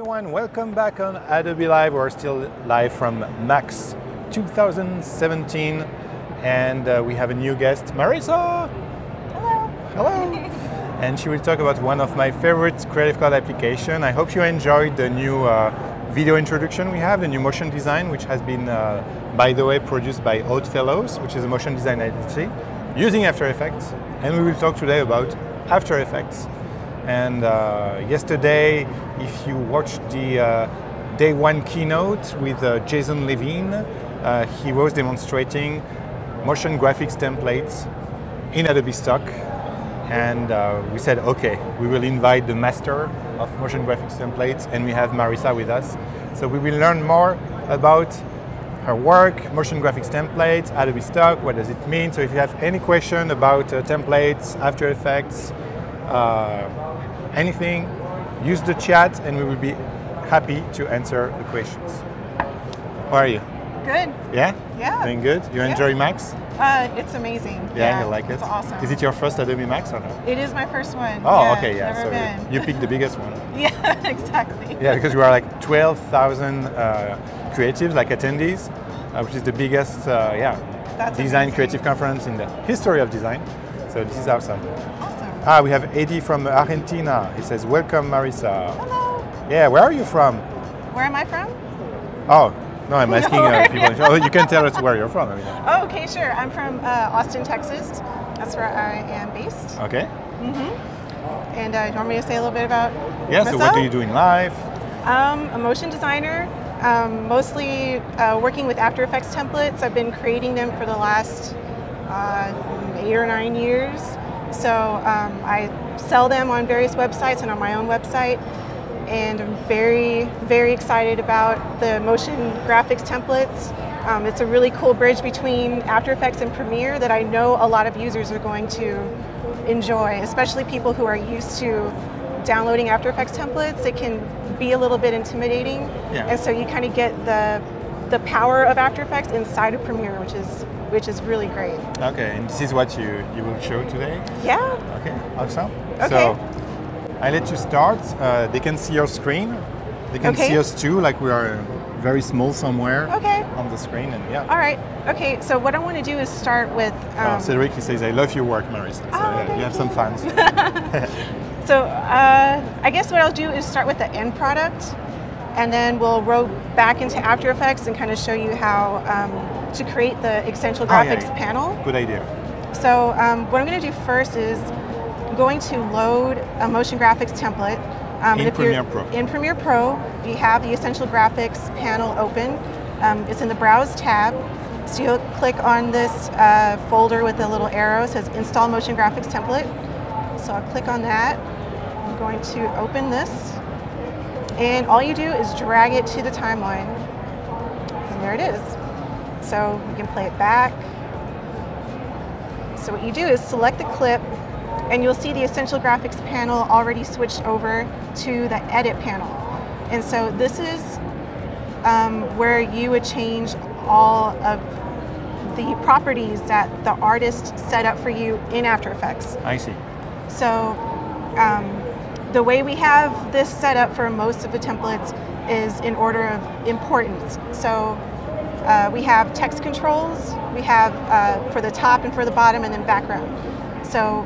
everyone, welcome back on Adobe Live. We're still live from Max 2017 and we have a new guest, Marissa! Hello! Hello! And she will talk about one of my favorite Creative Cloud applications. I hope you enjoyed the new video introduction we have, the new motion design, which has been, by the way, produced by Oddfellows, which is a motion design agency, using After Effects. And we will talk today about After Effects. And yesterday, if you watched the day one keynote with Jason Levine, he was demonstrating motion graphics templates in Adobe Stock. And we said, okay, we will invite the master of motion graphics templates, and we have Marissa with us. So we will learn more about her work, motion graphics templates, Adobe Stock, what does it mean? So if you have any question about templates, After Effects, anything, use the chat and we will be happy to answer the questions. How are you? Good. Yeah? Yeah. Doing good? You enjoy Max? It's amazing. Yeah, you like it? It's awesome. Is it your first Adobe Max or no? It is my first one. Oh, yeah, okay, yeah. Never So been. you picked the biggest one. Yeah, exactly. Yeah, because we are like 12,000 creatives, like attendees, which is the biggest That's design amazing. creative conference in the history of design. So this is awesome. Awesome. We have Eddie from Argentina. He says, welcome, Marissa. Hello. Yeah, where are you from? Where am I from? Oh, no, I'm asking No, people. Oh, you can tell us where you're from. I mean. Oh, okay, sure. I'm from Austin, Texas. That's where I am based. Okay. And you want me to say a little bit about Yeah, so what do you do in life? A motion designer, mostly working with After Effects templates. I've been creating them for the last 8 or 9 years. So I sell them on various websites and on my own website. And I'm very, very excited about the motion graphics templates. It's a really cool bridge between After Effects and Premiere that I know a lot of users are going to enjoy, especially people who are used to downloading After Effects templates. It can be a little bit intimidating. Yeah. And so you kind of get the power of After Effects inside of Premiere, which is really great. Okay, and this is what you will show today? Yeah. Okay, awesome. Okay. So I let you start. They can see your screen. They can see us too, like we are very small somewhere on the screen. And yeah. All right. Okay, so what I want to do is start with... Cedric, he says, I love your work, Marissa. So you have some fans. So I guess what I'll do is start with the end product, and then we'll roll back into After Effects and kind of show you how to create the Essential Graphics panel. Good idea. So what I'm going to do first is going to load a motion graphics template. In Premiere Pro. In Premiere Pro, you have the Essential Graphics panel open. It's in the Browse tab. So you'll click on this folder with the little arrow. It says Install Motion Graphics Template. So I'll click on that. I'm going to open this. And all you do is drag it to the timeline. And there it is. So you can play it back. So what you do is select the clip, and you'll see the Essential Graphics panel already switched over to the Edit panel. And so this is where you would change all of the properties that the artist set up for you in After Effects. I see. So the way we have this set up for most of the templates is in order of importance. So we have text controls, we have for the top and for the bottom, and then background. So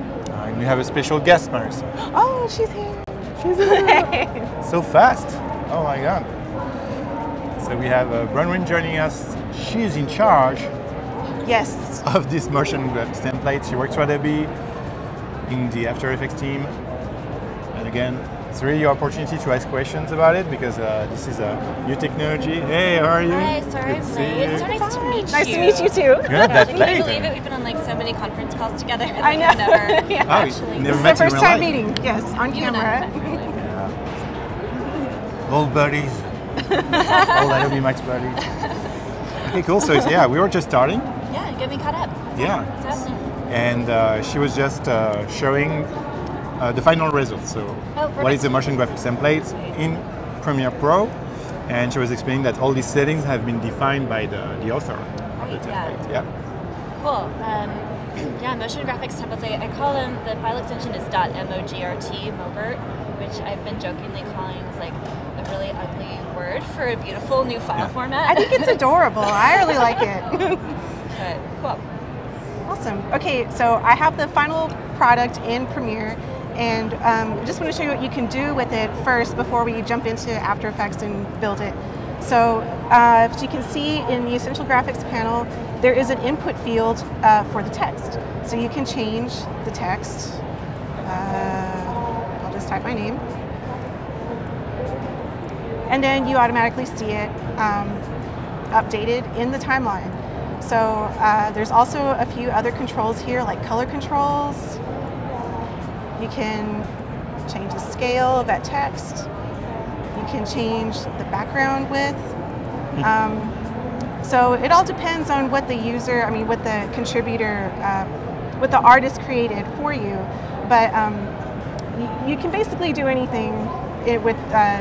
we have a special guest, Marissa. oh, she's here. She's here. So fast. Oh my God. So we have Bronwyn joining us. She's in charge Yes. of this motion graphics template. She works for Adobe in the After Effects team. And again, it's really your opportunity to ask questions about it because this is a new technology. Hey, how are you? Hi, sorry I'm late. It's so nice to meet you. Nice to meet you too. You're not that Can late. you believe it? We've been on like so many conference calls together. And, I like, know. I've never Yeah. Oh, actually. you never This met is the in first real time life? meeting. Yes, on You and I camera. have met really. Yeah. Old buddies. Old Adobe Max buddies. Okay, cool. So yeah, we were just starting. Yeah, get me caught up. Yeah. What's happening? And she was just showing the final results. So what is the motion graphics template in Premiere Pro? And she was explaining that all these settings have been defined by the author of the template. Yeah. Cool. Yeah, motion graphics templates, I call them, the file extension is .mogrt, which I've been jokingly calling is like the really ugly word for a beautiful new file format. I think it's adorable. I really like it. But, cool. Awesome. Okay, so I have the final product in Premiere, and I just want to show you what you can do with it first before we jump into After Effects and build it. So as you can see in the Essential Graphics panel, there is an input field for the text. So you can change the text. I'll just type my name. And then you automatically see it updated in the timeline. So there's also a few other controls here, like color controls. You can change the scale of that text. You can change the background width. So it all depends on what the user, what the contributor, what the artist created for you. But you can basically do anything with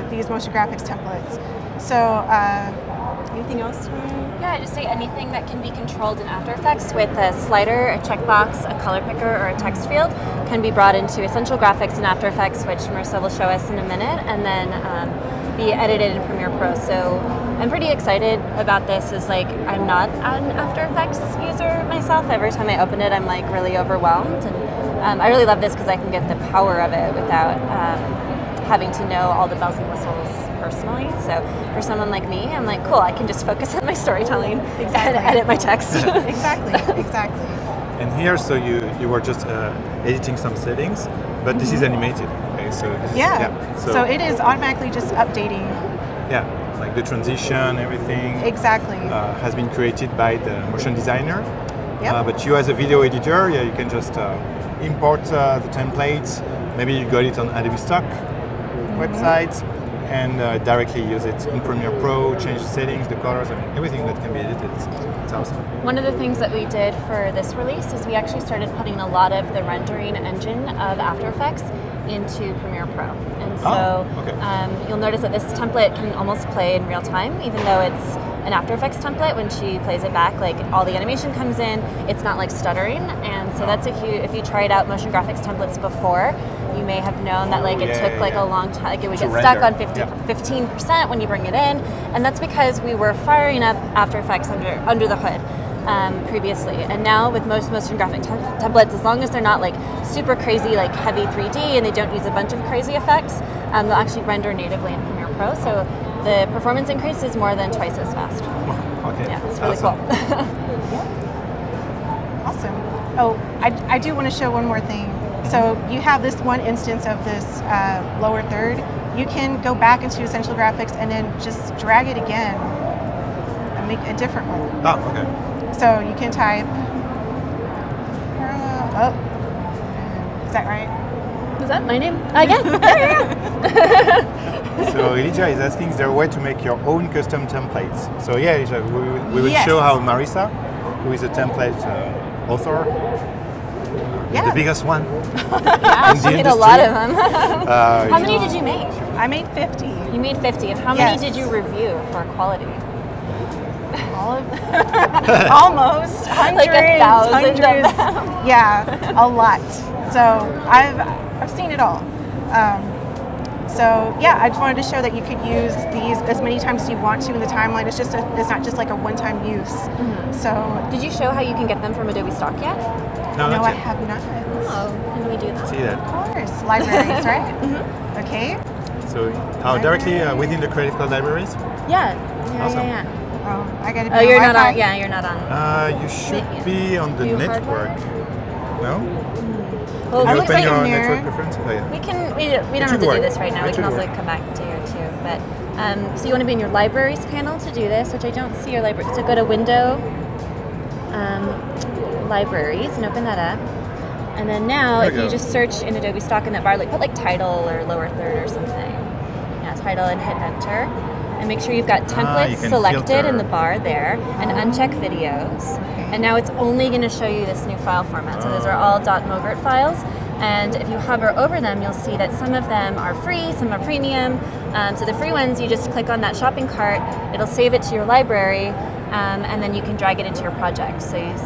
these motion graphics templates. So anything else? Yeah, just say anything that can be controlled in After Effects with a slider, a checkbox, a color picker, or a text field can be brought into Essential Graphics in After Effects, which Marissa will show us in a minute, and then be edited in Premiere Pro. So I'm pretty excited about this. I'm not an After Effects user myself. Every time I open it, I'm like really overwhelmed, and I really love this because I can get the power of it without having to know all the bells and whistles personally. So for someone like me, I'm like, cool, I can just focus on my storytelling and edit my text. Exactly. And here, so you were just editing some settings, but this is animated. Okay, so this so it is automatically just updating. Yeah, like the transition, everything. Exactly. Has been created by the motion designer. Yep. But you as a video editor, you can just import the templates. Maybe you got it on Adobe Stock website, and directly use it in Premiere Pro, change the settings, the colors, everything that can be edited. It's awesome. One of the things that we did for this release is we actually started putting a lot of the rendering engine of After Effects into Premiere Pro. And so you'll notice that this template can almost play in real time, even though it's an After Effects template. When she plays it back, like all the animation comes in, it's not like stuttering. And so that's if you tried out motion graphics templates before, you may have known that it took a long time, like it would get stuck on 15% when you bring it in, and that's because we were firing up After Effects under the hood previously. And now with most motion graphic templates, as long as they're not super crazy, heavy 3D, and they don't use a bunch of crazy effects, they'll actually render natively in Premiere Pro. So the performance increase is more than twice as fast. Okay. Yeah, it's really awesome. cool. Awesome. Oh, I do want to show one more thing. So you have this one instance of this lower third. You can go back into Essential Graphics and then just drag it again and make a different one. Oh, okay. So you can type, is that right? Is that my name? Again? Yeah. So Elijah is asking, is there a way to make your own custom templates? So yeah, Elijah, we will show how Marissa, who is a template author, the biggest one. Yeah, she made a lot of them. How many did you make? I made 50. You made 50. And how many did you review for quality? All of them? Almost. Hundreds, like 1,000 hundreds. of them. Yeah, a lot. So I've seen it all. So yeah, I just wanted to show that you could use these as many times as you want to in the timeline. It's not just like a one-time use. So did you show how you can get them from Adobe Stock yet? No, I have not. Oh, can we do that? See that? Of course, libraries, right? Okay. So directly within the Creative Cloud libraries? Yeah. Awesome. Oh, I gotta be Oh, you're not on. Yeah, you're not on. You should be on the network. No? Well, Can you looks open like your mirror. network preference? Oh, yeah. We don't have to do this right now. We can also come back to here too. But so you want to be in your libraries panel to do this, which I don't see your library. So go to Window, Libraries, and open that up. And then now, if you just search in Adobe Stock in that bar, put title or lower third or something. Yeah, title, and hit enter. And make sure you've got templates selected in the bar there, and uncheck videos. And now it's only going to show you this new file format. So those are all .mogert files. And if you hover over them, you'll see that some of them are free, some are premium. So the free ones, you just click on that shopping cart, it'll save it to your library, and then you can drag it into your project. So you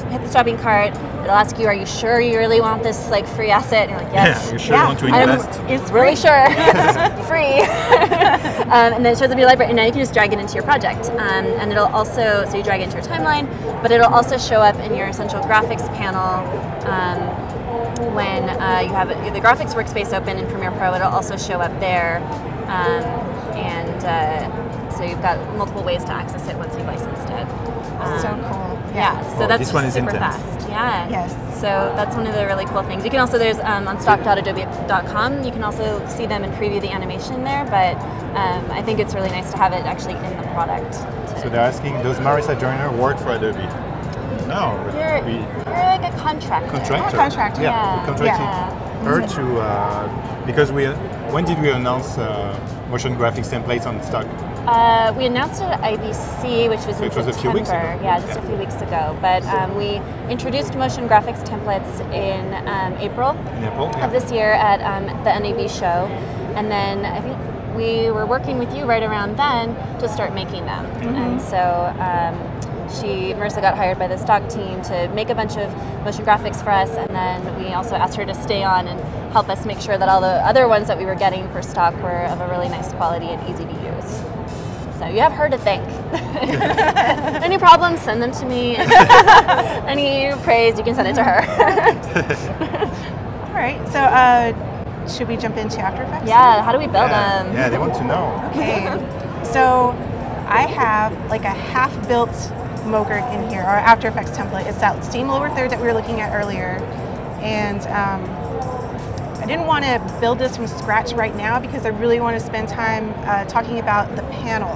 hit the shopping cart. It'll ask you, "Are you sure you really want this like free asset?" And you're like, "Yes." Yeah, you sure want to invest? It's really sure. It's free. And then it shows up your library, and now you can just drag it into your project. And it'll also, so you drag it into your timeline, but it'll also show up in your essential graphics panel. When you have the graphics workspace open in Premiere Pro, it'll also show up there. So you've got multiple ways to access it once you've licensed it. So cool. Yeah, so that's this one is super intense. fast. Yeah. Yes. So that's one of the really cool things. You can also, there's on stock.adobe.com, you can also see them and preview the animation there, but I think it's really nice to have it actually in the product. So they're asking, does Marissa Joyner work for Adobe? No. You're like a contractor. Contractor? Contractor. Yeah. We contracted her to, because when did we announce motion graphics templates on Stock? We announced it at IBC, which was in September. A few weeks ago. Yeah, just a few weeks ago. But we introduced motion graphics templates in April of this year at the NAB show. And then I think we were working with you right around then to start making them. And so Marissa got hired by the Stock team to make a bunch of motion graphics for us, and then we also asked her to stay on and help us make sure that all the other ones that we were getting for Stock were of a really nice quality and easy to use. So you have her to thank. Any problems, send them to me. Any praise, you can send it to her. All right, so should we jump into After Effects? Yeah, how do we build them? Yeah, they want to know. Okay, so I have like a half-built Mogurt in here, our After Effects template. It's that same lower third that we were looking at earlier. And I didn't want to build this from scratch right now because I really want to spend time talking about the panel,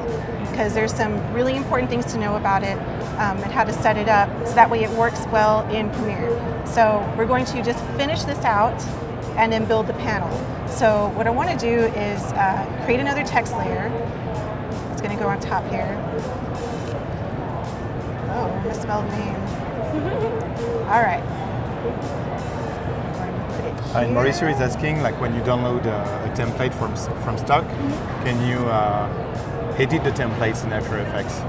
because there's some really important things to know about it and how to set it up so that way it works well in Premiere. So we're going to just finish this out and then build the panel. So what I want to do is create another text layer. It's going to go on top here. Oh, misspelled name. All right. And Marissa is asking, like, when you download a template from Stock, can you edit the templates in After Effects,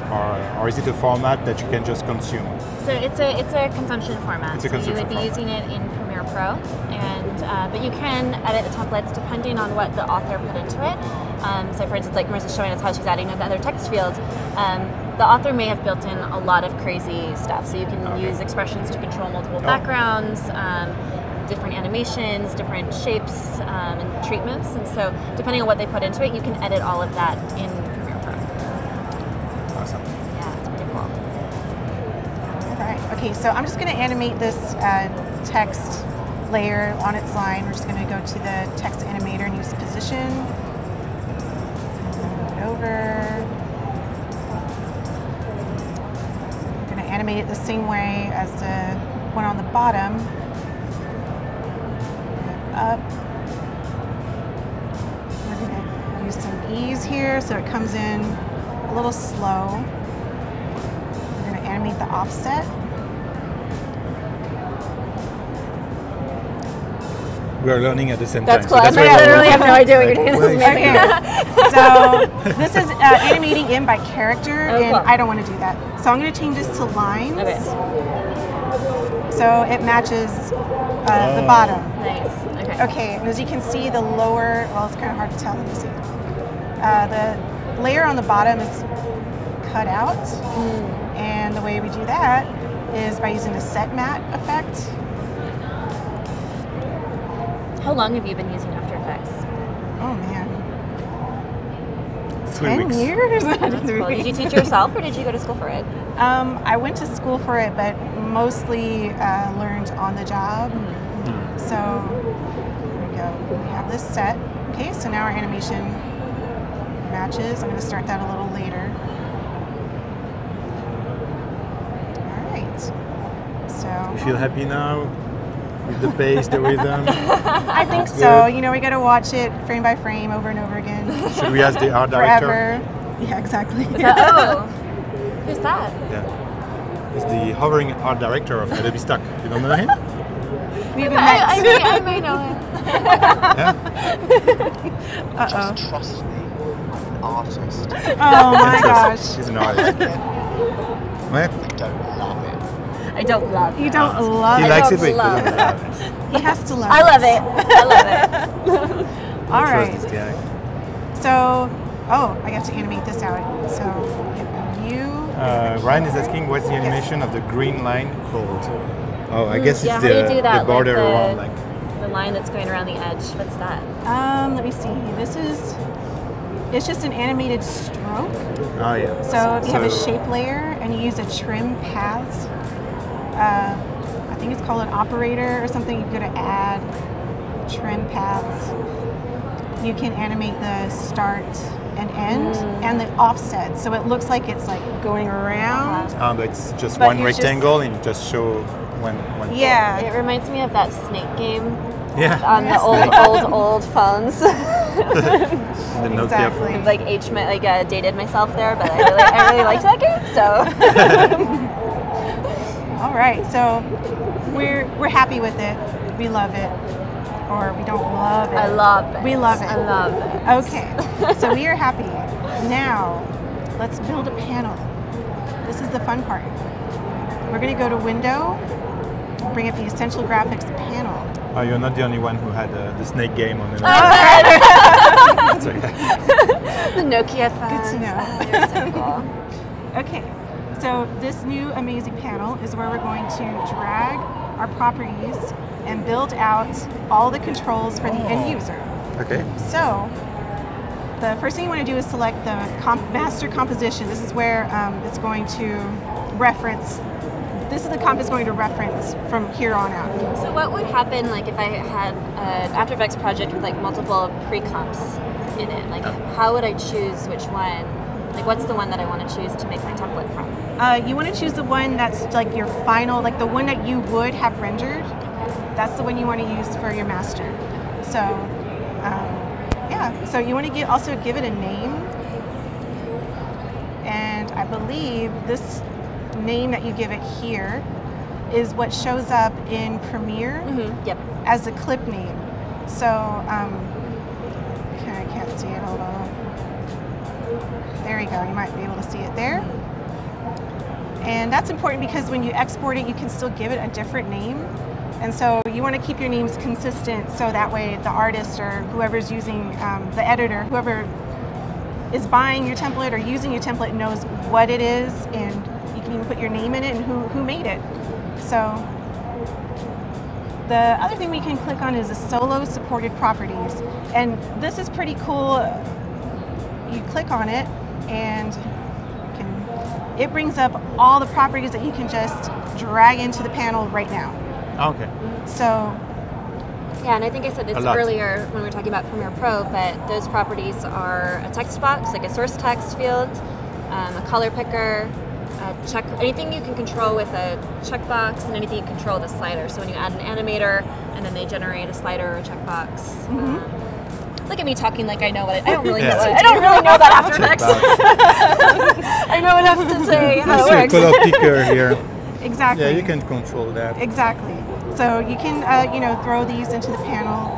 or is it a format that you can just consume? So it's a consumption format. It's a consumption so you would be using it in Premiere Pro, and but you can edit the templates depending on what the author put into it. So for instance, like Marissa's showing us how she's adding another text field. The author may have built in a lot of crazy stuff. So you can use expressions to control multiple backgrounds, different animations, different shapes, and treatments. And so depending on what they put into it, you can edit all of that in Premiere Pro. Awesome. Yeah, it's pretty cool. All right. Okay, so I'm just going to animate this text layer on its line. We're just going to go to the text animator and use position. Move it over. I'm going to animate it the same way as the one on the bottom. Up. We're going to use some ease here so it comes in a little slow. We're going to animate the offset. We are learning at the same That's time. cool. So I literally have no idea what you're doing. Well, Okay, so this is animating in by character, and cool. I don't want to do that. So I'm going to change this to lines. Okay. So it matches the bottom. Nice. Okay. Okay, and as you can see, the lower, well, it's kind of hard to tell. Let me see. The layer on the bottom is cut out, and the way we do that is by using the set matte effect. How long have you been using After Effects? Oh man, 3 weeks. 10 years? That's cool. Did you teach yourself, or did you go to school for it? I went to school for it, but mostly learned on the job. So there we go. We have this set. Okay, so now our animation matches. I'm going to start that a little later. All right. So You feel happy now with the pace, the rhythm? I think so. You know, we got to watch it frame by frame over and over again. Should we ask the art director? Forever. Yeah, exactly. Oh, who's that? Yeah. He's the hovering art director of Adobe Stock. You don't know him? We haven't met. I may know him. Yeah? Uh-oh. Just trust me, I'm an artist. Oh my gosh. He's an artist. I Ouais. don't love it. I don't love it. You don't love He it. likes I it, but he love doesn't love it. He has to love I it. love it. I love it. All Trust right. this guy. So, oh, I got to animate this out. So, you. Ryan is asking, what's the animation of the green line called? Oh, I guess Yeah, it's how do you do that? the border like around, like. the line that's going around the edge. What's that? Let me see. It's just an animated stroke. Oh yeah. So if you have a shape layer and you use a trim paths, I think it's called an operator or something, you go to add trim paths. You can animate the start and end and the offset. So it looks like it's like going around. But it's just But one you just- rectangle and you just show when. Yeah. It reminds me of that snake game Yeah. on the old phones. The Nokia Exactly. phone. Like dated myself there, but I really liked that game. So All right. So we're happy with it. We love it, or we don't love it. I love it. We love it. I love it. Okay, so we are happy. Now, let's build a panel. This is the fun part. We're going to go to Window, bring up the Essential Graphics panel. Oh, you're not the only one who had the snake game on the. Sorry. The Nokia phones. Good to know. They're so cool. Okay, so this new amazing panel is where we're going to drag our properties and build out all the controls for the end user. Okay. So, the first thing you want to do is select the master composition. This is where it's going to reference. This is the comp it's going to reference from here on out. So what would happen like if I had an After Effects project with like multiple pre-comps in it? Like how would I choose which one? Like what's the one that I want to choose to make my template from? You want to choose the one that's like your final, like the one that you would have rendered. That's the one you want to use for your master. So, yeah. So you want to also give it a name. And I believe this name that you give it here is what shows up in Premiere Yep. as a clip name. So, okay, I can't see it, hold on. There you go, you might be able to see it there. And that's important because when you export it, you can still give it a different name. And so you want to keep your names consistent so that way the artist or whoever's using, the editor, whoever is buying your template or using your template knows what it is, and you can even put your name in it and who made it. So the other thing we can click on is the solo supported properties. And this is pretty cool. You click on it and it brings up all the properties that you can just drag into the panel right now. Okay. So Yeah, and I think I said this earlier when we were talking about Premiere Pro, but those properties are a text box, like a source text field, a color picker, anything you can control with a checkbox, and anything you control with a slider. So when you add an animator, and then they generate a slider or a checkbox. Look at me talking like I know what I don't really know. I don't really know about After Effects. I know enough to say how it works. Color picker here. exactly. Yeah, you can control that. Exactly. So you can, throw these into the panel.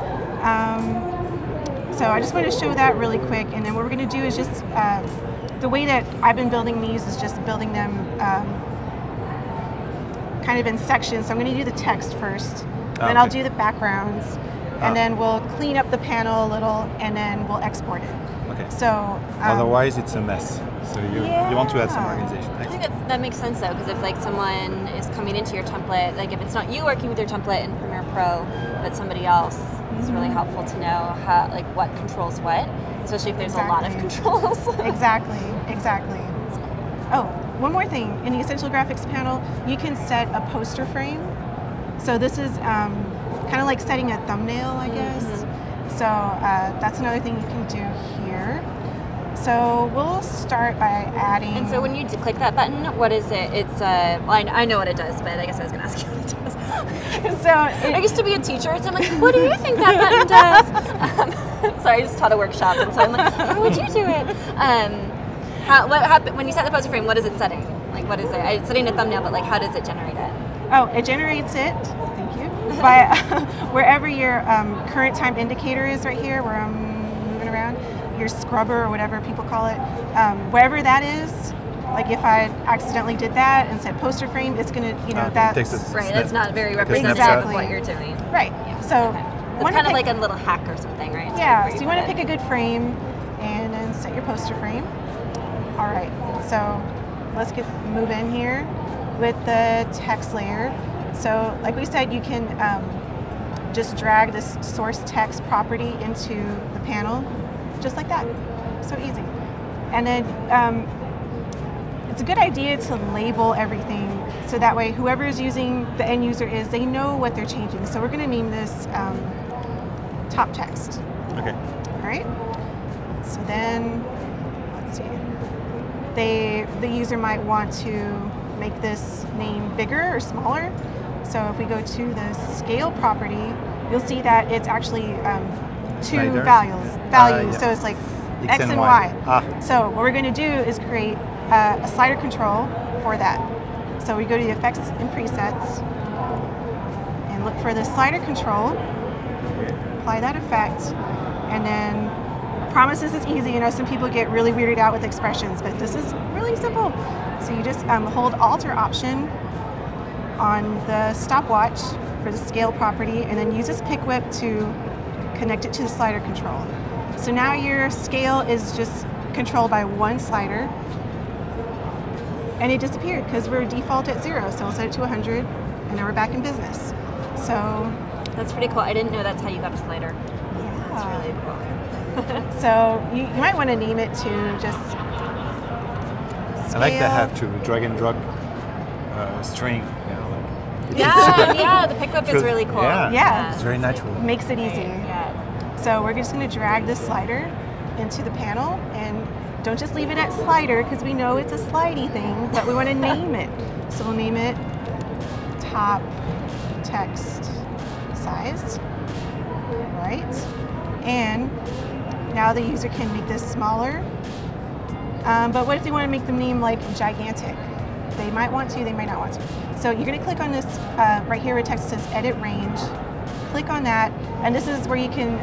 So I just want to show that really quick, and then what we're going to do is just the way that I've been building these is just building them kind of in sections. So I'm going to do the text first, then I'll do the backgrounds, and then we'll clean up the panel a little, and then we'll export it. Okay. So otherwise, it's a mess. So you want to add some organization. I think that makes sense though, because if like someone is coming into your template, like if it's not you working with your template in Premiere Pro, but somebody else, it's really helpful to know how, like what controls what, especially if there's a lot of controls. Exactly. Oh, one more thing. In the Essential Graphics panel, you can set a poster frame. So this is kind of like setting a thumbnail, I guess. So that's another thing you can do here. So we'll start by adding. And so when you click that button, what is it? It's well, I know what it does, but I guess I was going to ask you what it does. So I used to be a teacher, so I'm like, what do you think that button does? Sorry, I just taught a workshop, and so I'm like, how would you do it? What happened when you set the poster frame? What is it setting? Like, what is it? It's setting a thumbnail, but like, how does it generate it? Oh, it generates it. Thank you. By wherever your current time indicator is, right here, where I'm moving around, your scrubber or whatever people call it, wherever that is, Like if I accidentally did that and said poster frame, it's gonna, that's right. That's not very representative of what you're doing. Right. Yeah. So it's kind of like a little hack or something, right? Yeah. So you want to pick a good frame and then set your poster frame. All right. So let's move in here with the text layer. So like we said, you can just drag this source text property into the panel, just like that. So easy. And then it's a good idea to label everything so that way whoever is using the end user they know what they're changing. So we're going to name this top text. Okay. All right. So then, let's see. The user might want to make this name bigger or smaller. So if we go to the scale property, you'll see that it's actually two values. Yeah. So it's like X and Y. So what we're going to do is create a slider control for that. So we go to the effects and presets and look for the slider control, apply that effect, and then I promise this is easy. Some people get really weirded out with expressions, but this is really simple. So you just hold Alt or Option on the stopwatch for the scale property, and then use this pick whip to connect it to the slider control. So now your scale is just controlled by one slider, and it disappeared because we're default at 0. So we'll set it to 100, and now we're back in business. So that's pretty cool. I didn't know that's how you got a slider. Yeah. That's really cool. So you might want to name it to just scale. I like to have to drag and drop string. Yeah, the pick whip is really cool. Yeah. It's very natural. Makes it easy. Yeah. So we're just going to drag this slider into the panel, and don't just leave it at slider because we know it's a slidey thing, but we want to name it. So we'll name it top text size, right? And now the user can make this smaller. But what if they want to make the name like gigantic? They might want to, they might not want to. So you're going to click on this right here where text says edit range. Click on that, and this is where you can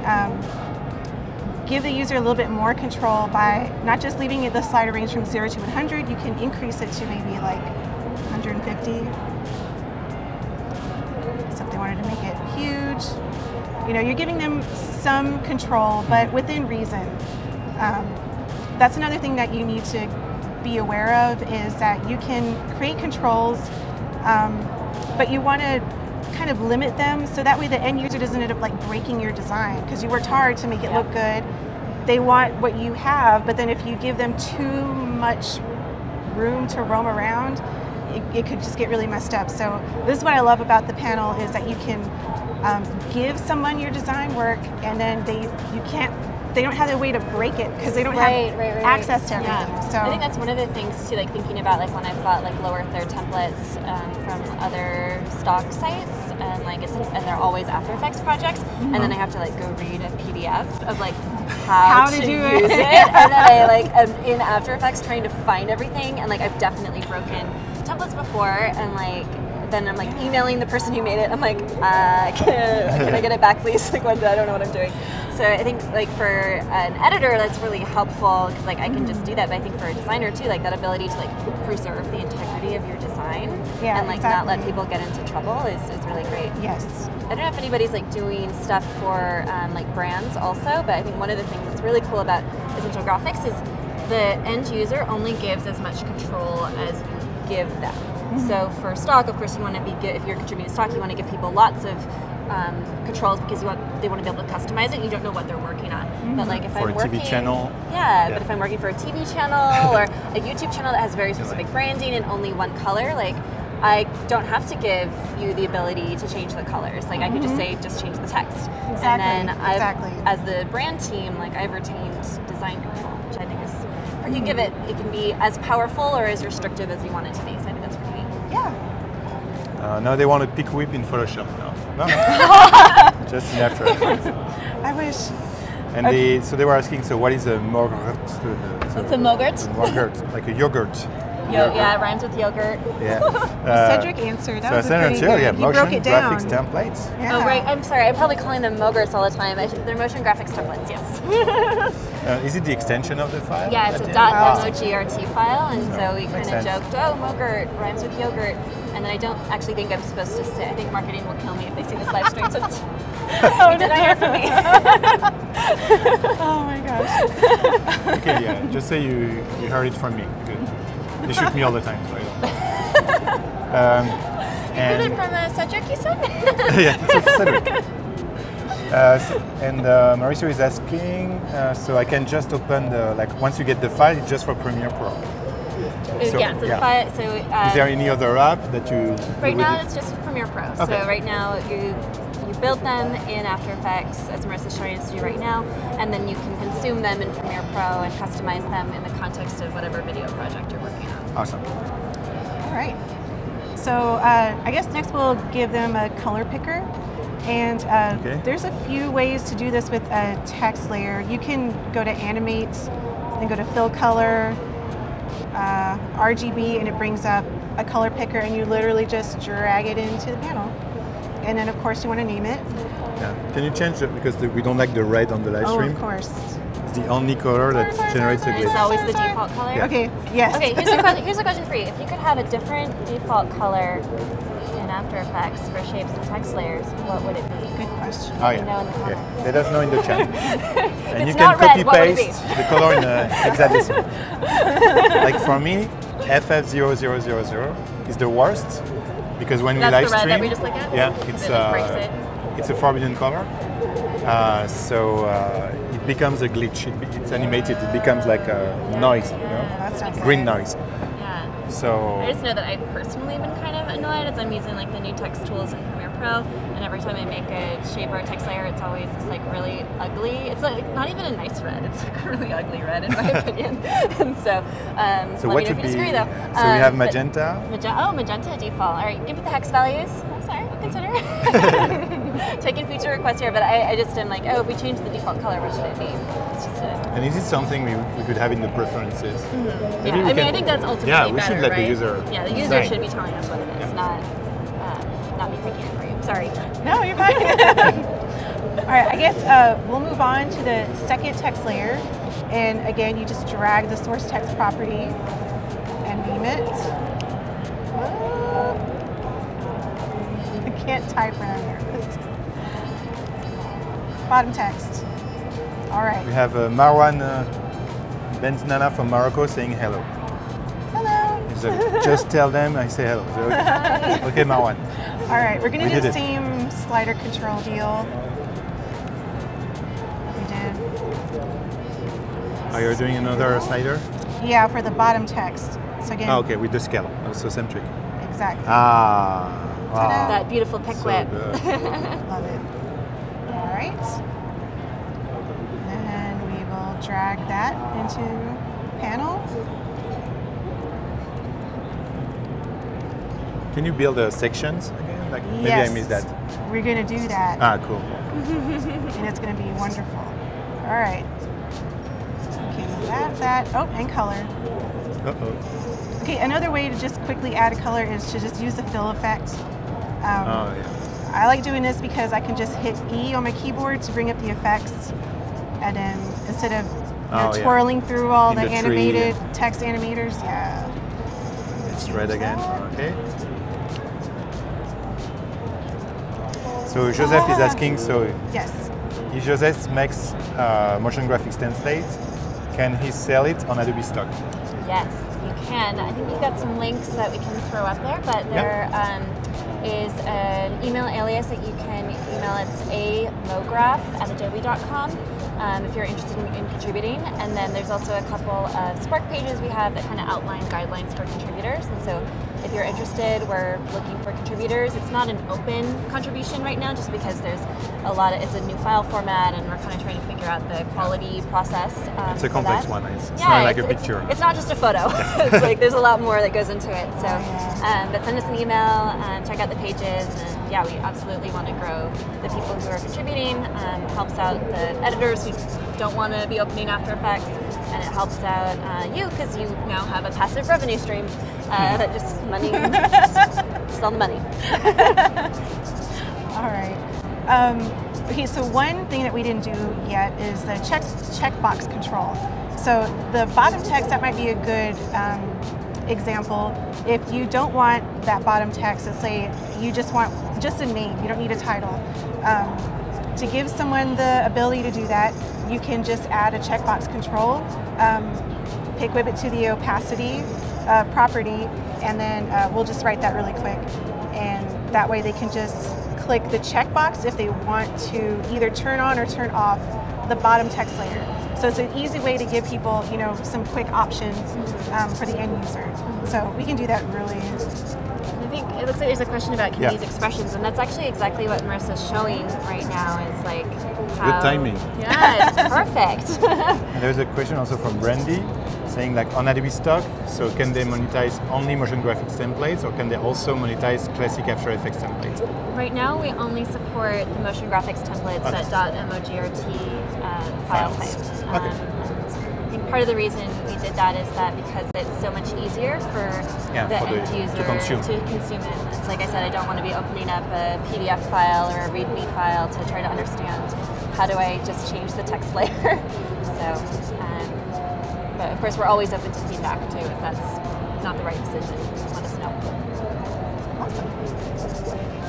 give the user a little bit more control by not just leaving the slider range from 0 to 100, you can increase it to maybe like 150. So if they wanted to make it huge, you're giving them some control, but within reason. That's another thing that you need to be aware of, is that you can create controls, but you want to kind of limit them so that way the end user doesn't end up like breaking your design, because you worked hard to make it look good. They want what you have, but then if you give them too much room to roam around, it could just get really messed up. So this is what I love about the panel, is that you can give someone your design work, and then they don't have a way to break it because they don't have access to everything. Yeah. So I think that's one of the things too, like thinking about like when I've bought like lower third templates from other stock sites, and like and they're always After Effects projects, and then I have to like go read a PDF of like how to do it, and then I like am in After Effects trying to find everything, and like I've definitely broken templates before, and like then I'm like emailing the person who made it. I'm like, can I get it back, please? Like, I don't know what I'm doing. So I think like for an editor, that's really helpful because like I can just do that. But I think for a designer too, like that ability to like preserve the integrity of your design and like not let people get into trouble is really great. Yes. I don't know if anybody's like doing stuff for like brands also, but I think one of the things that's really cool about Essential Graphics is the end user only gives as much control as you give them. So for stock, of course, you want to be if you're contributing stock, you want to give people lots of controls because they want to be able to customize it. You don't know what they're working on. But like if I'm working for a TV channel, but if I'm working for a TV channel or a YouTube channel that has very specific branding and only one color, like I don't have to give you the ability to change the colors. Like I could just say, just change the text. Exactly. And then as the brand team, like I've retained design control, which I think is, or you give it can be as powerful or as restrictive as you want it to be. So I think that's pretty neat. Yeah. Now they want a pick whip in Photoshop now. No. Just in After Effects. I wish. And so they were asking, so what is a mogurt? What's a mogurt? Mogurt, like a yogurt. Yeah, it rhymes with yogurt. Yeah. Cedric answered. That was pretty good. Yeah, he motion broke it down. graphics templates. Yeah. Oh, right. I'm sorry. I'm probably calling them mogurts all the time. They're motion graphics templates, yes. Is it the extension of the file? Yeah, it's a .mogrt file, and so we kind of joked, oh, mogurt rhymes with yogurt, and then I don't actually think I'm supposed to say, I think marketing will kill me if they see this live stream, so oh, did I hear from me? Oh my gosh. Okay, yeah, just say you heard it from me. Good. You shoot me all the time, so I don't. You heard it from Cedric, you said? Yeah, it's Cedric. Marissa is asking, so I can just open the, like, once you get the file, it's just for Premiere Pro. So, the file, so... is there any other app that you... Right now, it's just Premiere Pro. Okay. So right now, you build them in After Effects, as Marissa's showing us to do right now, and then you can consume them in Premiere Pro and customize them in the context of whatever video project you're working on. Awesome. All right. So I guess next we'll give them a color picker. And there's a few ways to do this with a text layer. You can go to animate, then go to fill color, RGB, and it brings up a color picker, and you literally just drag it into the panel. And then of course you want to name it. Yeah. Can you change it, because we don't like the red on the live stream? Oh, of course. It's the only color that generates a glitch. It's always the default color? Yeah. Okay, yes. Okay, here's a question for you. If you could have a different default color in After Effects for shapes and text layers, what would it be? Good question. Oh, yeah. Let me know in the comments. Okay. Let us know in the chat. And you not can red, what would it copy-paste the color in hexadecimal. Like for me, FF0000 is the worst, because when we live stream, the red that we just look at? yeah, it's a forbidden color. It becomes a glitch. It's animated. It becomes like a noise, you know, green noise. Yeah. So I just know that I've personally been kind of annoyed as I'm using like the new text tools in Premiere Pro, and every time I make a shape or a text layer, it's always this like really ugly. It's like not even a nice red. It's like a really ugly red in my opinion. And so let me know if you disagree though. So we have magenta. Magenta default. All right, give me the hex values. I'm sorry, I'll consider. Taking feature requests here, but I just am like, oh, if we change the default color, what should it be? It's just and is it something we could have in the preferences? Mm-hmm. Yeah, I think that's ultimately better, we should let the user. Yeah, the user should be telling us what it is, not me picking it for you. Sorry. No, you're fine. All right, I guess we'll move on to the second text layer, and again, you just drag the source text property and name it. I can't type around here. Bottom text. All right. We have Marwan Benznana from Morocco saying hello. Hello. So just tell them I say hello. So, okay, Marwan. All right, we're going to do the same slider control deal we did. Are you doing another slider? Yeah, for the bottom text. So again. Oh, okay, with the scale. Also same trick. Exactly. Ah. Wow. That beautiful pick whip. Love it. All right. And we will drag that into panel. Can you build sections again? Like maybe Yes. I missed that. We're going to do that. Ah, cool. And it's going to be wonderful. All right. Okay, that. Oh, and color. Uh-oh. Okay, another way to just quickly add a color is to just use the fill effect. Yeah. I like doing this because I can just hit E on my keyboard to bring up the effects, and then instead of twirling through all the animated text animators, It's red again. Okay. So Joseph is asking, yes. If Joseph makes motion graphics templates, can he sell it on Adobe Stock? Yes, you can. I think we've got some links that we can throw up there, but there is an email alias that you can email. It's amograph@adobe.com if you're interested in contributing. And then there's also a couple of Spark pages we have that kind of outline guidelines for contributors. And so if you're interested, we're looking for contributors. It's not an open contribution right now, just because there's it's a new file format, and we're kind of trying to figure out the quality process. It's a complex one. It's not like a picture. It's not just a photo. It's like there's a lot more that goes into it. So, but send us an email, check out the pages, and yeah, we absolutely want to grow the people who are contributing. Helps out the editors who don't want to be opening After Effects, and it helps out you because you now have a passive revenue stream that just money, just all the money. All right. Okay, so one thing that we didn't do yet is the checkbox control. So the bottom text, that might be a good example. If you don't want that bottom text, let's say you just want just a name, you don't need a title. To give someone the ability to do that, you can just add a checkbox control, whip it to the opacity property, and then we'll just write that really quick. And that way they can just click the checkbox if they want to either turn on or turn off the bottom text layer. So it's an easy way to give people, some quick options for the end user. So we can do that really. I think it looks like there's a question about can we use expressions, and that's actually exactly what Marissa's showing right now. Is like how, good timing. Yeah, it's perfect. There's a question also from Brandy saying like on Adobe Stock, so can they monetize only motion graphics templates, or can they also monetize classic After Effects templates? Right now we only support the motion graphics templates at .mogrt file type. Okay. I think part of the reason we did that is that because it's so much easier for the end user to consume it. It's like I said, I don't want to be opening up a PDF file or a README file to try to understand how do I just change the text layer. So, but of course we're always open to feedback too if that's not the right decision. Let us know. Awesome.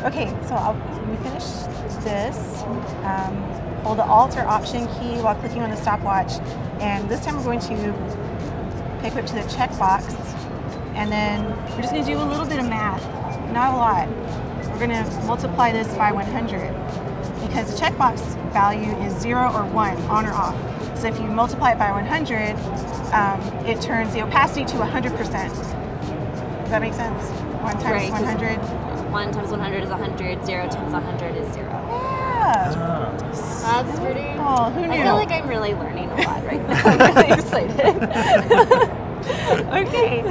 Okay, so we finish this. Hold the Alt or Option key while clicking on the stopwatch, and this time we're going to whip to the checkbox, and then we're just going to do a little bit of math, not a lot. We're going to multiply this by 100 because the checkbox value is 0 or 1, on or off. So if you multiply it by 100, it turns the opacity to 100%. Does that make sense? 1 times 100. 1 times 100 is 100. 0 times 100 is 0. Yeah. That's pretty. Oh, who knew? I feel like I'm really learning a lot right now. I'm really excited. Okay.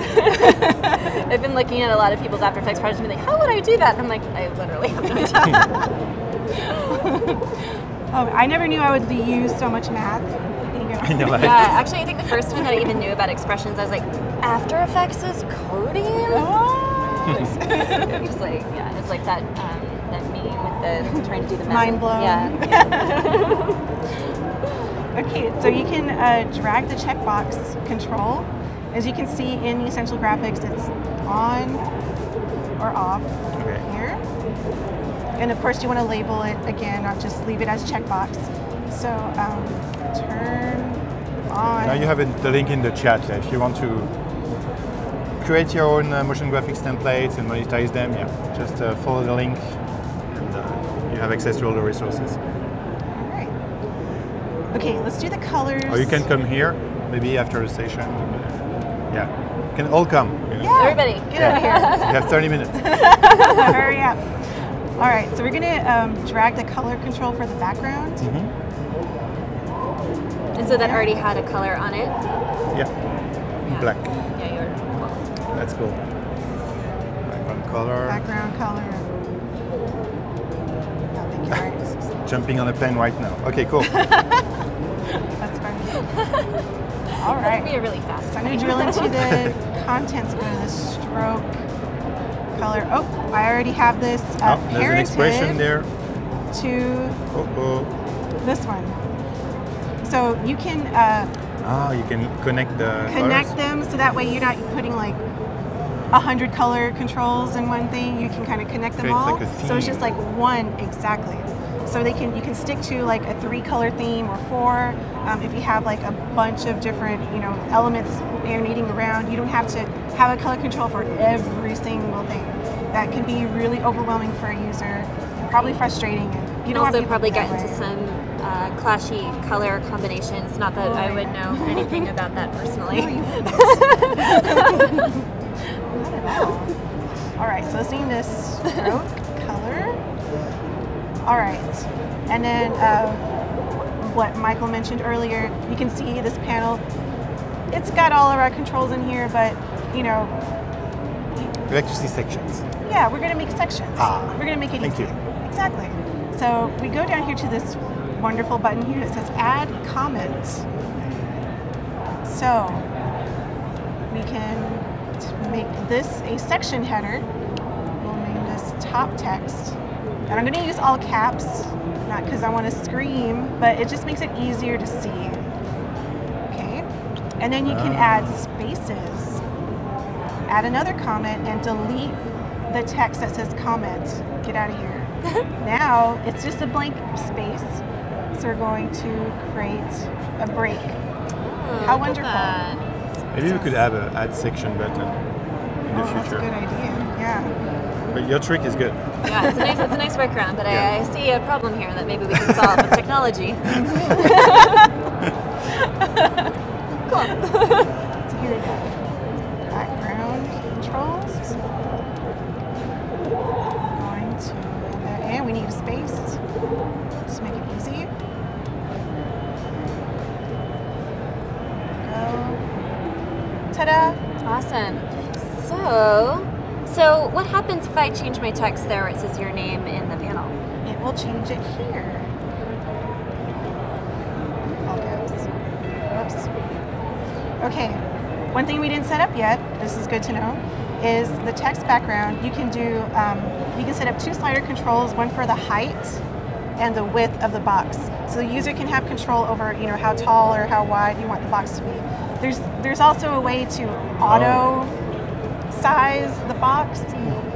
I've been looking at a lot of people's After Effects projects and being like, how would I do that? And I'm like, I literally have no idea. Oh, I never knew I would use so much math. Yeah, actually, I think the first time that I even knew about expressions, I was like, After Effects is coding? It's just like, yeah, it's like that meme with the trying to do the math. Mind blown. Yeah. Okay, so you can drag the checkbox control. As you can see in the Essential Graphics, it's on or off here. And of course, you want to label it again, not just leave it as checkbox. So turn on. Now you have the link in the chat. If you want to create your own motion graphics templates and monetize them, just follow the link, and you have access to all the resources. All right. Okay, let's do the colors. Or you can come here, maybe after the session. Yeah, you can all come. Yeah. Everybody, get out of here. You have 30 minutes. Hurry up. All right, so we're going to drag the color control for the background. And so that already had a color on it? Yeah, black. Yeah, you're cool. That's cool. Background color. Background color. Oh, thank you, right. Jumping on a pen right now. Okay, cool. That's funny. All right. That'd be a really fast. So I'm going to drill into the contents, go to the stroke color. Oh, I already have this there's an expression there. To this one. So you can you can connect the colors. them so that way you're not putting like 100 color controls in one thing. You can kind of connect them all. Like a theme. So it's just like one exactly. So you can stick to like a 3-color theme or 4. If you have like a bunch of different elements animating around, you don't have to have a color control for every single thing. That can be really overwhelming for a user, and probably frustrating. And you don't also probably get into some clashy color combinations. Not that I would know anything about that personally. No, you wouldn't. Not at all. All right, so let's name this stroke color. All right, and then what Michael mentioned earlier, you can see this panel. It's got all of our controls in here, but We like to see sections. Yeah, we're going to make sections. We're going to make it thank easy. you. Exactly. So we go down here to this wonderful button here that says Add Comment. So we can make this a section header. We'll name this Top Text. And I'm going to use all caps, not because I want to scream, but it just makes it easier to see. Okay, and then you can add spaces, add another comment, and delete the text that says comment. Get out of here. Now it's just a blank space, so we're going to create a break. How wonderful. Maybe we could have an add section button in the future. That's a good idea, yeah. But your trick is good. Yeah, it's a nice workaround, but I see a problem here that maybe we can solve with technology. Cool. So here we go. Background controls. Going to, and we need a space. Just to make it easy. Go. Ta-da! Awesome. So what happens if I change my text there where it says your name in the panel? It will change it here. All goes. Whoops. Okay. One thing we didn't set up yet, this is good to know, is the text background. You can do, you can set up 2 slider controls, one for the height and the width of the box. So the user can have control over, you know, how tall or how wide you want the box to be. There's also a way to auto size the box,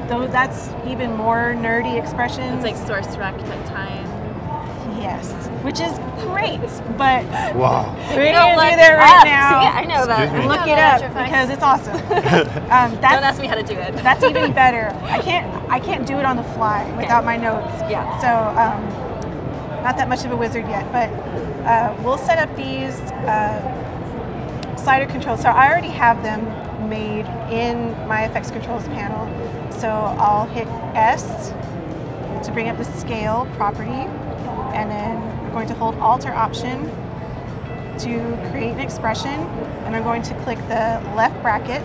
though that's even more nerdy expressions. It's like source rect at time. Yes, which is great, but wow. we're going to do that right now. See, I know that. Look it up because it's awesome. Don't ask me how to do it. That's even better. I can't do it on the fly without my notes. Yeah. So not that much of a wizard yet, but we'll set up these slider controls. So I already have them made in my effects controls panel. So I'll hit S to bring up the scale property, and then I'm going to hold Alt or Option to create an expression, and I'm going to click the left bracket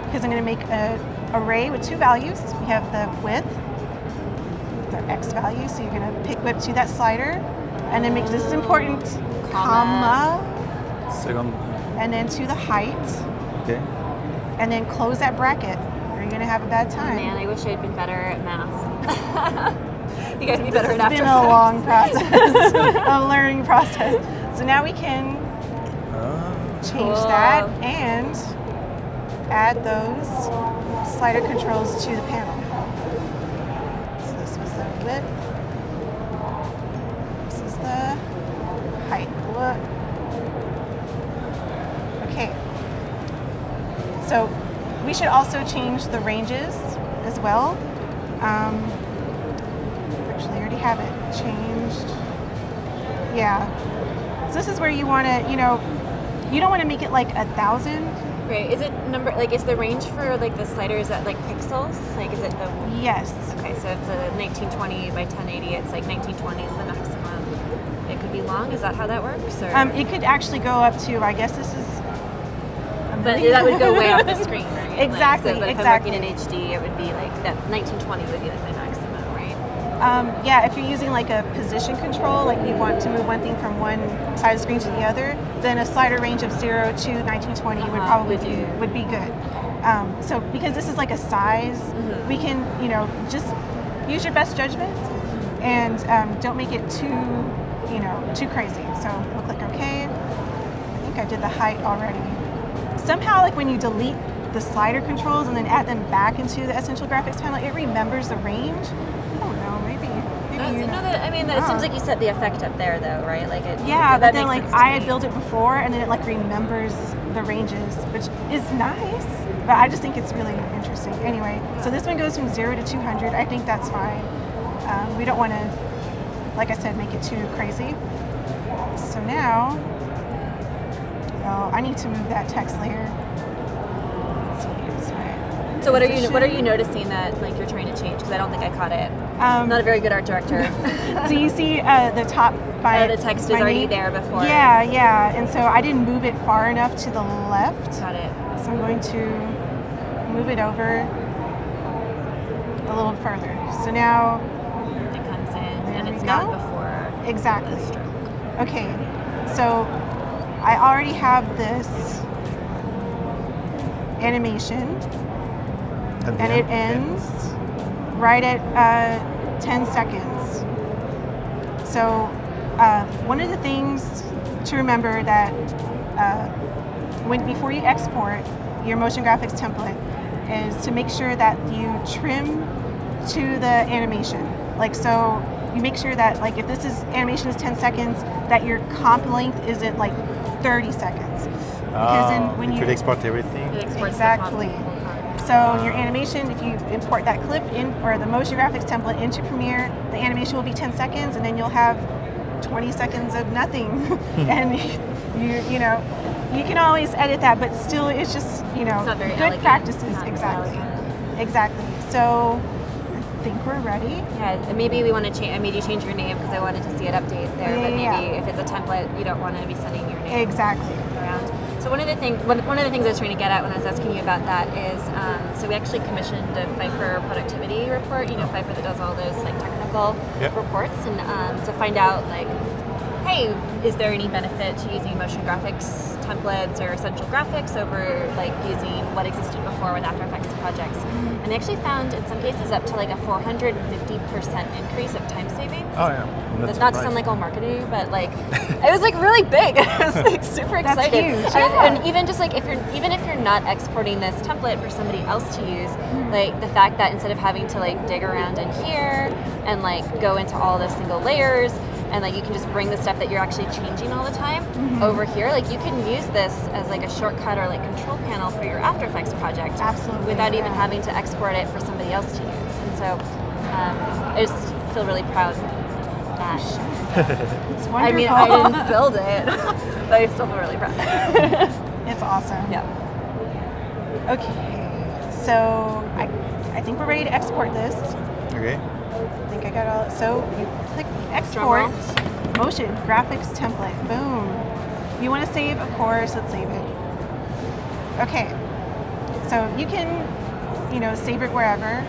because I'm going to make an array with 2 values. We have the width, the X value, so you're going to pick whip to that slider, and then make this important comma, second, and then to the height. okay. And then close that bracket, or you're going to have a bad time. Man, I wish I'd been better at math. You guys be better at After It's been a long process, a learning process. So now we can change that and add those slider controls to the panel. So this was the width. This is the height. Look. Okay. So we should also change the ranges as well. Actually, I already have it changed. Yeah. So this is where you want to, you know, you don't want to make it like 1,000. Right. Is it is the range for like the sliders at like pixels? Like is it the? Yes. Okay, so it's a 1920 by 1080. It's like 1920 is the maximum. It could be long. Is that how that works? Or? It could actually go up to, I guess this is. But that would go way off the screen, right? Exactly. Like, so, but exactly. if I'm working in HD, it would be like that 1920 would be like my maximum, right? Yeah, if you're using like a position control, like you want to move one thing from one side of the screen to the other, then a slider range of 0 to 1920 would probably would be good. So because this is like a size, we can, you know, just use your best judgment and don't make it too, you know, too crazy. So we'll click OK. I think I did the height already. Somehow, like when you delete the slider controls and then add them back into the Essential Graphics panel, it remembers the range. I don't know, maybe you know. I mean, it seems like you set the effect up there, though, right? Like it. Yeah, but then like I had built it before, and then it like remembers the ranges, which is nice. But I just think it's really interesting. Anyway, so this one goes from 0 to 200. I think that's fine. We don't want to, like I said, make it too crazy. So now. Oh, I need to move that text layer. Let's see, this way. So what are you noticing that like you're trying to change? Because I don't think I caught it. I'm not a very good art director. So you see the top by the text is already there before. Yeah, yeah. And so I didn't move it far enough to the left. Got it. So I'm going to move it over a little further. So now it comes in and it's go. not before. Exactly. The stroke. Okay. So I already have this animation, and it ends right at 10 seconds. So one of the things to remember that before you export your motion graphics template is to make sure that you trim to the animation. Like, so you make sure that, like, if this animation is 10 seconds, that your comp length isn't like 30 seconds. Because then when you could export everything. Exactly. So your animation, if you import that clip in, or the motion graphics template into Premiere, the animation will be 10 seconds, and then you'll have 20 seconds of nothing. And you know, you can always edit that, but still, it's just, you know, good practices. Exactly. So I think we're ready. Yeah, maybe we want to change. I made you change your name because I wanted to see it update there. But maybe if it's a template, you don't want to be sending your name around. So one of the things I was trying to get at when I was asking you about that is, so we actually commissioned a Pfeiffer productivity report. You know, Pfeiffer that does all those like technical reports, and to find out like, hey, is there any benefit to using motion graphics templates or essential graphics over like using what existed before with After Effects projects? And they actually found in some cases up to like a 450% increase of time savings. Oh yeah. That's not to sound like all marketing, but like it was like really big. I was like super excited. That's huge. And even just like if you're not exporting this template for somebody else to use, like the fact that instead of having to like dig around in here and like go into all the single layers, and like you can just bring the stuff that you're actually changing all the time over here. Like you can use this as like a shortcut or like control panel for your After Effects project. Absolutely. Without even having to export it for somebody else to use. And so I just feel really proud of that. It's wonderful. I mean, I didn't build it, but I still feel really proud. It's awesome. Yeah. Okay, so I think we're ready to export this. Okay. I think I got all. So you click export motion graphics template. Boom. You want to save, of course. Let's save it. Okay. So you can, you know, save it wherever.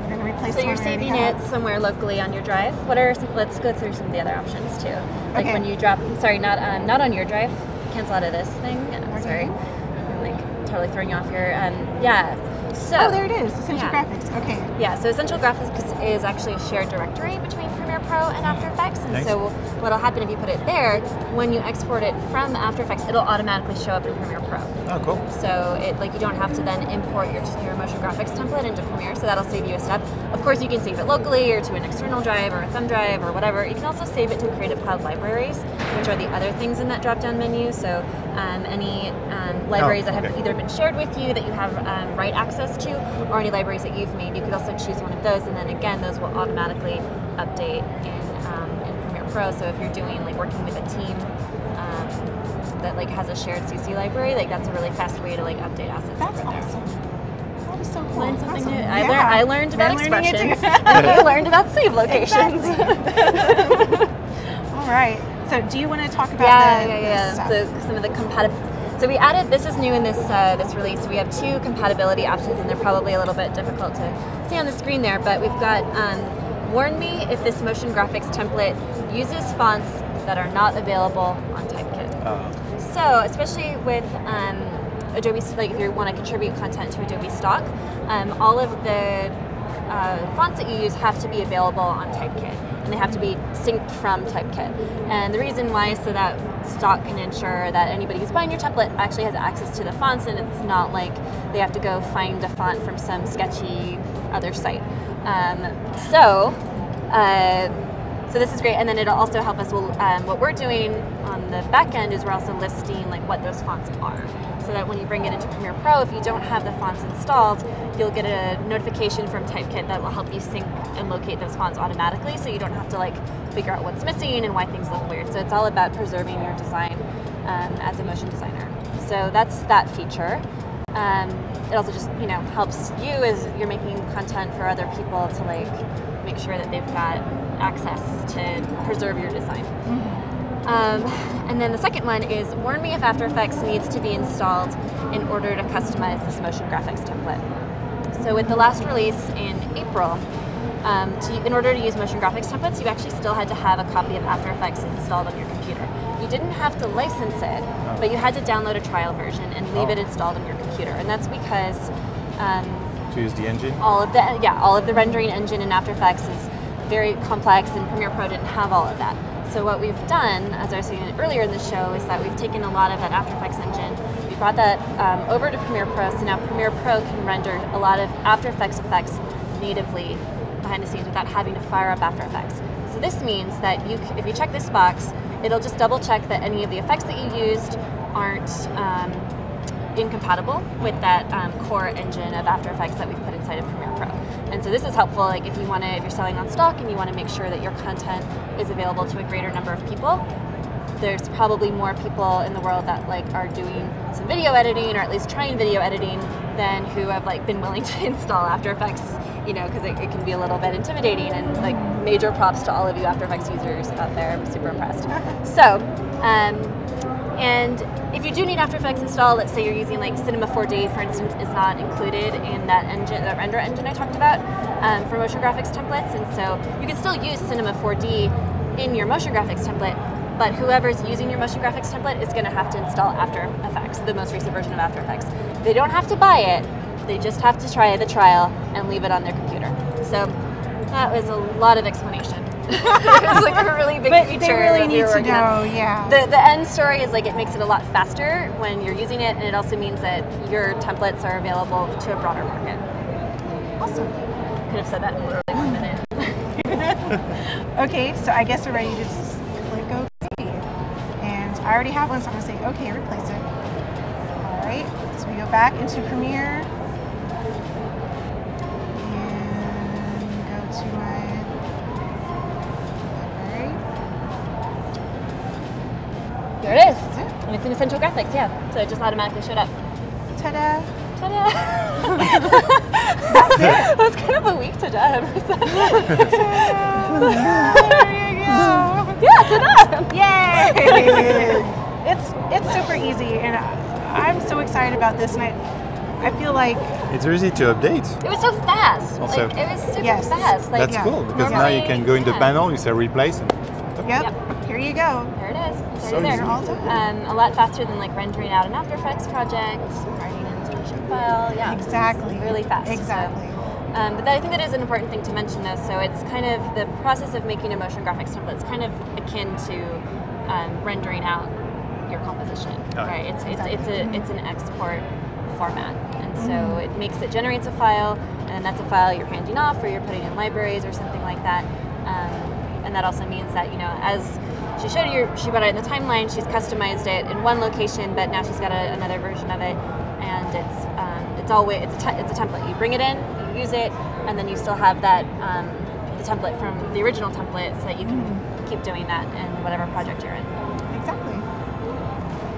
We're going to replace. So you're saving it somewhere locally on your drive. Let's go through some of the other options too. Like when you drop. Sorry, not on your drive. Cancel out of this thing. Sorry. I'm like totally throwing you off here. Yeah. So, there it is, Essential Graphics. Okay. Yeah, so Essential Graphics is actually a shared directory between Premiere Pro and After Effects. And so what'll happen if you put it there, when you export it from After Effects, it'll automatically show up in Premiere Pro. Oh, cool. So you don't have to then import your motion graphics template into Premiere, so that'll save you a step. Of course, you can save it locally or to an external drive or a thumb drive or whatever. You can also save it to Creative Cloud libraries, which are the other things in that drop-down menu. So any libraries that have either been shared with you that you have write access to, or any libraries that you've made, you could also choose one of those, and then again, those will automatically update in Premiere Pro. So if you're doing like working with a team that like has a shared CC library, like that's a really fast way to like update assets. That's awesome. That is so cool. Learned something new. Yeah. I learned about expressions, and you learned about save locations. All right. So do you want to talk about So some of the compatibility. So we added, this is new in this release, we have 2 compatibility options, and they're probably a little bit difficult to see on the screen there, but we've got warn me if this motion graphics template uses fonts that are not available on Typekit. So especially with Adobe, like if you want to contribute content to Adobe Stock, all of the fonts that you use have to be available on Typekit, and they have to be synced from Typekit. And the reason why is so that Stock can ensure that anybody who's buying your template actually has access to the fonts, and it's not like they have to go find a font from some sketchy other site. So this is great, and then it'll also help us. What we're doing on the back end is we're also listing like what those fonts are, so that when you bring it into Premiere Pro, if you don't have the fonts installed, you'll get a notification from Typekit that will help you sync and locate those fonts automatically, so you don't have to like figure out what's missing and why things look weird. So it's all about preserving your design as a motion designer. So that's that feature. It also just helps you as you're making content for other people to like make sure that they've got access to preserve your design. And then the second one is warn me if After Effects needs to be installed in order to customize this motion graphics template. So with the last release in April, in order to use motion graphics templates, you actually still had to have a copy of After Effects installed on your computer. You didn't have to license it, but you had to download a trial version and leave it installed on your computer. And that's because to use the engine? All of the rendering engine in After Effects is very complex, and Premiere Pro didn't have all of that. So what we've done, as I was saying earlier in the show, is that we've taken a lot of that After Effects engine, we brought that over to Premiere Pro, so now Premiere Pro can render a lot of After Effects effects natively behind the scenes without having to fire up After Effects. So this means that if you check this box, it'll just double check that any of the effects that you used aren't incompatible with that core engine of After Effects that we've put inside of Premiere Pro. And so this is helpful, like if you're selling on stock and you want to make sure that your content is available to a greater number of people. There's probably more people in the world that are doing some video editing, or at least trying video editing, than who have been willing to install After Effects, because it can be a little bit intimidating. And major props to all of you After Effects users out there. I'm super impressed. So, and if you do need After Effects installed, let's say you're using Cinema 4D, for instance, is not included in that engine, that render engine I talked about for motion graphics templates, and so you can still use Cinema 4D in your motion graphics template, but whoever's using your motion graphics template is going to have to install After Effects, the most recent version of After Effects. They don't have to buy it, they just have to try the trial and leave it on their computer. So that was a lot of explanation. It was a really big feature. They really need to know, yeah. The end story is it makes it a lot faster when you're using it, and it also means that your templates are available to a broader market. Awesome. Could have said that in literally 1 minute. Okay, so I guess we're ready to just click OK. And I already have one, so I'm going to say OK, replace it. All right, so we go back into Premiere and go to my There it is. And it's in Essential Graphics, yeah. So it just automatically showed up. Ta-da! Ta-da! That's it. That was kind of a weak ta-da. There you go. Yeah, ta-da! Yay! It's super easy, and I'm so excited about this, and I feel like it's easy to update. It was so fast. Also, it was super yes. fast. That's cool, because now you can go in the panel, you say replace, and yep. Here you go. There it is. It's So already easy. there. All done. A lot faster than rendering out an After Effects project, writing an instruction file. Yeah, Exactly. It's really fast. Exactly. So, but I think that is an important thing to mention, though. So it's kind of the process of making a motion graphics template. It's kind of akin to rendering out your composition, right? It's an export format, and so it generates a file, and that's a file you're handing off, or you're putting in libraries or something like that. And that also means that as she showed you, she put it in the timeline. She's customized it in one location, but now she's got another version of it, and it's a template. You bring it in, you use it, and then you still have that the template from the original template, so that you can keep doing that in whatever project you're in. Exactly.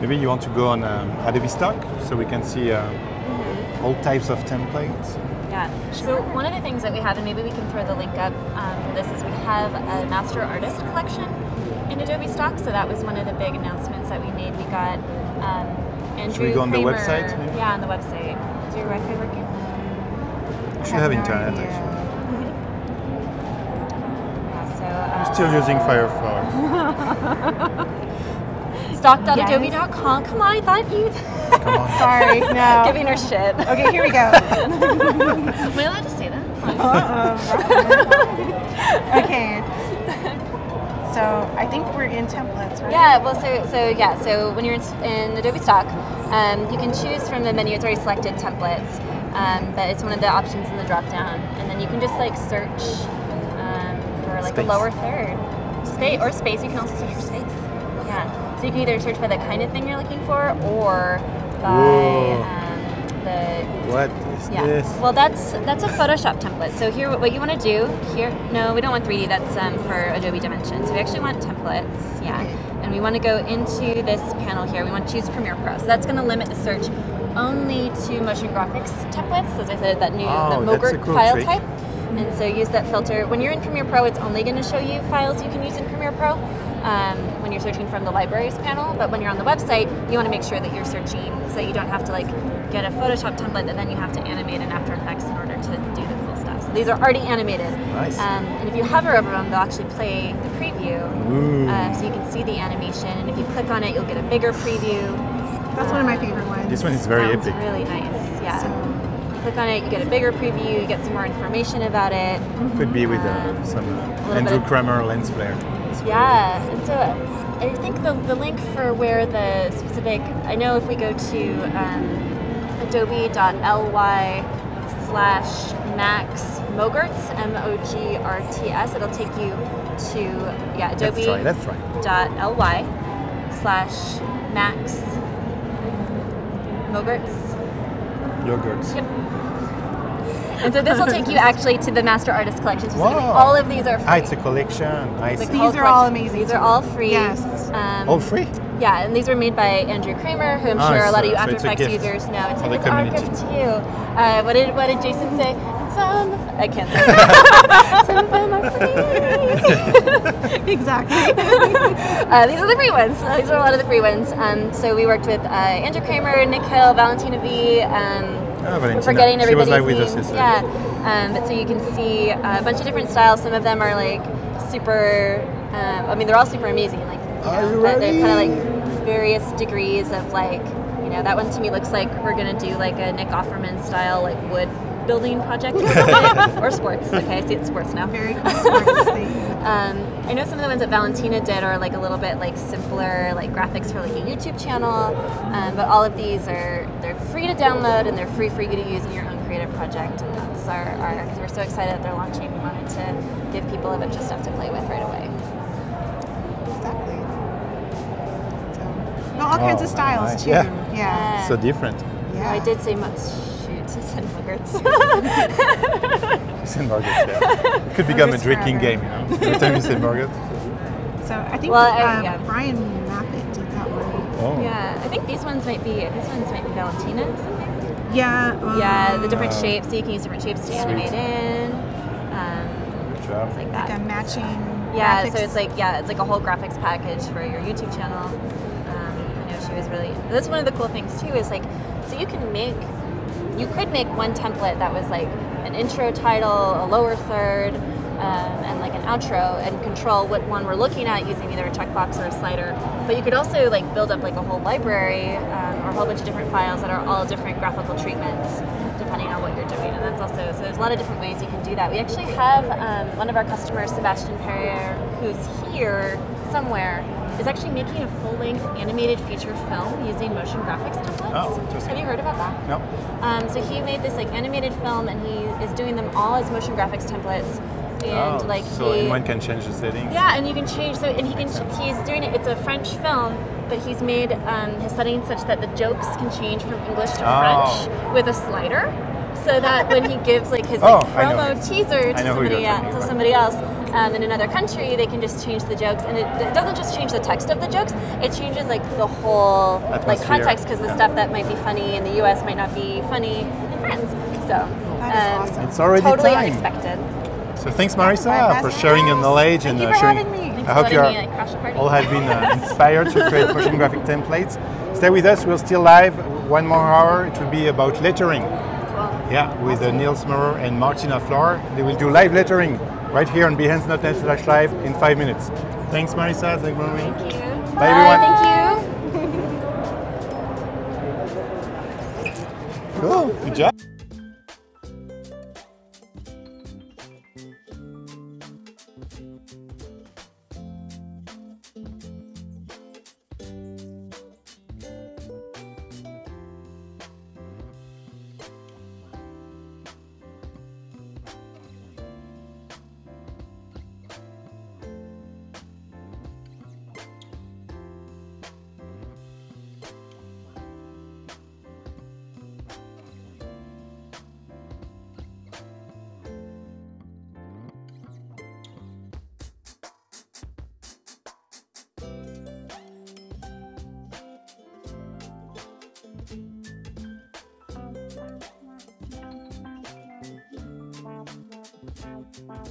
maybe you want to go on Adobe Stock so we can see all types of templates. Yeah, so one of the things that we have, and maybe we can throw the link up for this, is we have a master artist collection in Adobe Stock. So that was one of the big announcements that we made. We got Andrew Should we go on Kramer, the website? Maybe? Yeah, on the website. Is your Wi-Fi working? You should have internet idea. actually. Yeah, so I'm still using Firefox. stock.adobe.com. Come on, I thought you. Come on. Sorry, no. Giving her shit. Okay, here we go. Am I allowed to say that? Okay. So I think we're in templates, right? Yeah, well, so when you're in Adobe Stock, you can choose from the menu. It's already selected templates, but it's one of the options in the drop-down, and then you can just search for a Space. lower third, space. You can also search for space. Yeah, so you can either search by the kind of thing you're looking for, or by What is this? Well, that's a Photoshop template. So here, what you want to do here? No, we don't want 3D. That's for Adobe Dimension. So we actually want templates. Yeah, and we want to go into this panel here. We want to choose Premiere Pro. So that's going to limit the search only to motion graphics templates. As I said, that new the Mogurt cool file trick. type. And so use that filter. When you're in Premiere Pro, it's only going to show you files you can use in Premiere Pro when you're searching from the libraries panel. But when you're on the website, you want to make sure that you're searching so that you don't have to get a Photoshop template that then you have to animate in After Effects in order to do the cool stuff. So these are already animated. Nice. And if you hover over them, they'll actually play the preview. So you can see the animation. And if you click on it, you'll get a bigger preview. That's one of my favorite ones. This one is very Sounds epic. really nice. Yeah. click on it, you get a bigger preview, you get some more information about it. Could be with some Andrew Kramer lens flare. Yeah, and so I think the link for where the specific, I know if we go to adobe.ly/Max Mogurts, MOGRTS, it'll take you to, adobe.ly/Max Mogurts. Yogurts. Yep. And so this will take you actually to the Master Artist Collection. So all of these are free. It's a collection. These are all amazing. These are all free. Yes. All free? Yeah, and these were made by Andrew Kramer, who I'm sure a lot of you After Effects users know. It's our gift to you. What did Jason say? I can't say that. Some of them are free. Exactly. These are the free ones. These are a lot of the free ones. So we worked with Andrew Kramer, Nick Hill, Valentina V. Valentina. Forgetting everybody's She was with us names. yesterday. Yeah. But so you can see a bunch of different styles. Some of them are like super. I mean, they're all super amazing. Like they're kind of like various degrees of like. That one to me looks like we're gonna do like a Nick Offerman style like wood building project or sports. Okay, I see it's sports now. Very cool sports thing. I know some of the ones that Valentina did are like a little bit like simpler, like graphics for like a YouTube channel. But all of these they're free to download and they're free for you to use in your own creative project. And that's because we're so excited that they're launching. We wanted to give people a bunch of stuff to play with right away. Exactly. So, all kinds of styles nice. too. Yeah. So different. Yeah. I did say Send Mogurts. Send Mogurts, yeah. It could become a drinking game, Every time you say Mogurts. So I think Brian Mappett did that one. Oh. Yeah, I think these ones might be Valentina or something. Yeah. Yeah, the different shapes, so you can use different shapes to animate in. Good job. Things like that. Like a matching. Yeah, graphics. so it's like a whole graphics package for your YouTube channel. I know she was really. That's one of the cool things too. Is like, so you could make one template that was like an intro title, a lower third, and like an outro, and control what one we're looking at using either a checkbox or a slider. But you could also like build up like a whole library or a whole bunch of different files that are all different graphical treatments depending on what you're doing. And that's also, so there's a lot of different ways you can do that. We actually have one of our customers, Sebastian Perrier, who's here somewhere, is actually making a full-length animated feature film using motion graphics templates. Oh, interesting. Have you heard about that? No. So he made this like animated film, and he is doing them all as motion graphics templates. And so anyone can change the settings. Yeah, and you can change. So and he's doing it. It's a French film, but he's made his settings such that the jokes can change from English to French with a slider. So that when he gives like his promo teaser to somebody else in another country, they can just change the jokes, and it doesn't just change the text of the jokes; it changes like the whole like context, because the stuff that might be funny in the U.S. might not be funny in France. So awesome. It's already totally time. unexpected. So thanks, Marissa, for sharing your knowledge and sharing. I hope you all have been inspired to create motion graphic templates. Stay with us. We're still live. 1 more hour. It will be about lettering. Yeah, with Neil Smurrer and Martina Floor. They will do live lettering right here on behance.net/live in 5 minutes. Thanks, Marissa. Thank you. Thank you. Bye, everyone. Thank you. Cool. Good job. Wow.